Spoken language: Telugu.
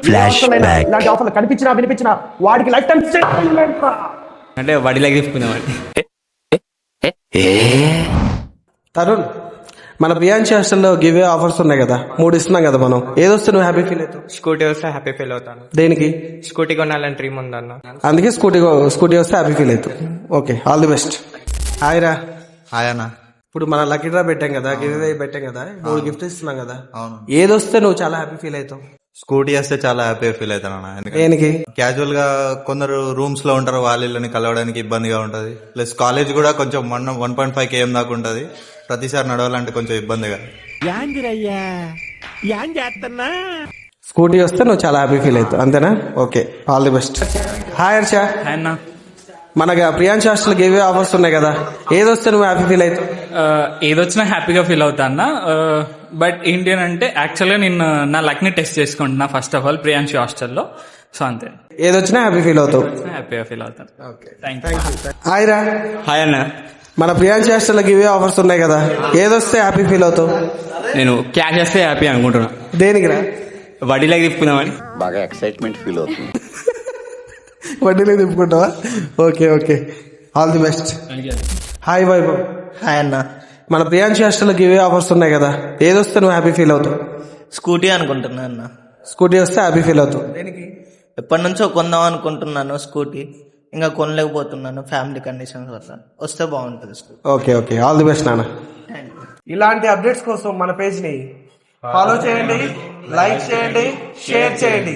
Flash back. ఇలాంటి ఆఫర్లు కనిపించినా వినిపించినా వాడికి లైఫ్ టైం అంటే వడిలాగా తీసుకుందామండి. తరుణ్, మన ప్రియాంశి హాస్టల్లో గివే ఆఫర్స్ ఉన్నాయి కదా, 3 ఇస్తున్నాం కదా మనం. ఏదొస్తే నువ్వు హ్యాపీ ఫీల్ అవుతావు? స్కూటీ వస్తే హ్యాపీ ఫీల్ అవుతాను. దేనికి? స్కూటీ కొనాలని డ్రీమ్ ఉందన్న. అందుకే స్కూటీ వస్తే హ్యాపీ ఫీల్ అవుతావు. Okay, all the best. Hi రా. హాయ్ అన్న. ఇప్పుడు మన లక్కీ డ్రా పెట్టాం కదా, గివ్ పెట్టాం కదా, 3 గిఫ్ట్ ఇస్తున్నాం కదా. అవును. ఏదొస్తే నువ్వు చాలా హ్యాపీ ఫీల్ అవుతావు? స్కూటీ వస్తే చాలా హ్యాపీగా ఫీల్ అవుతాను అన్న. దేనికి? క్యాజువల్ గా కొందరు రూమ్స్ లో ఉంటారు, వాళ్ళని కలవడానికి ఇబ్బందిగా ఉంటది. ప్లస్ కాలేజ్ కూడా కొంచెం 1.5 km దాకా ఉంటది. ప్రతిసారి నడవాలంటే కొంచెం ఇబ్బందిగా. స్కూటీ వస్తే నువ్వు చాలా హ్యాపీ ఫీల్ అవుతావు, అంతేనా? Okay, all the best. Hi Harsha. అన్న మనకి ప్రియాంశి హాస్టల్ గివే ఆఫర్స్ ఉన్నాయి కదా, ఏదొస్తే నువ్వు హ్యాపీ ఫీల్ అవుతావు? ఏదొచ్చినా హ్యాపీగా ఫీల్ అవుతా అన్న. బట్ ఏంటి అని అంటే యాక్చువల్గా నేను నా లక్ ని టెస్ట్ చేసుకుంటున్నా ఫస్ట్ ఆఫ్ ఆల్ ప్రియాంశి హాస్టల్లో. సో అంతే, ఏదొచ్చినా హ్యాపీ ఫీల్ అవుతావు. హ్యాపీగా ఫీల్ అవుతాను. Thank you. హాయ్ రా. హాయ్ అన్న. మన ప్రియాంశి హాస్టల్లో గివే ఆఫర్స్ ఉన్నాయి కదా, ఏదొస్తే హ్యాపీ ఫీల్ అవుతావు? నేను క్యాష్ చేస్తే హ్యాపీ అనుకుంటున్నా. దేనికి రా? వడిలాగా తిప్పుకుందామని. బాగా ఎక్సైట్మెంట్ ఫీల్ అవుతుంది. వడ్డీలో తిప్పుకుంటావా? Okay okay, all the best. Hi Vaibhav. Hi అన్న. మన ప్రియాంశి హాస్టల్లో గివే ఆఫర్స్ ఉన్నాయి కదా, ఏదొస్తే నువ్వు హ్యాపీ ఫీల్ అవుతావు? స్కూటీ అనుకుంటున్నా అన్న. స్కూటీ వస్తే హ్యాపీ ఫీల్ అవుతావు. ఎప్పటి నుంచో కొందాం అనుకుంటున్నాను స్కూటీ, ఇంకా కొనలేకపోతున్నాను ఫ్యామిలీ కండిషన్స్ వల్ల. వస్తే బాగుంటుంది scooty. Okay okay, all the best నాన్న. ఇలాంటి అప్డేట్స్ కోసం మన పేజ్ ని ఫాలో చేయండి, లైక్ చేయండి, షేర్ చేయండి.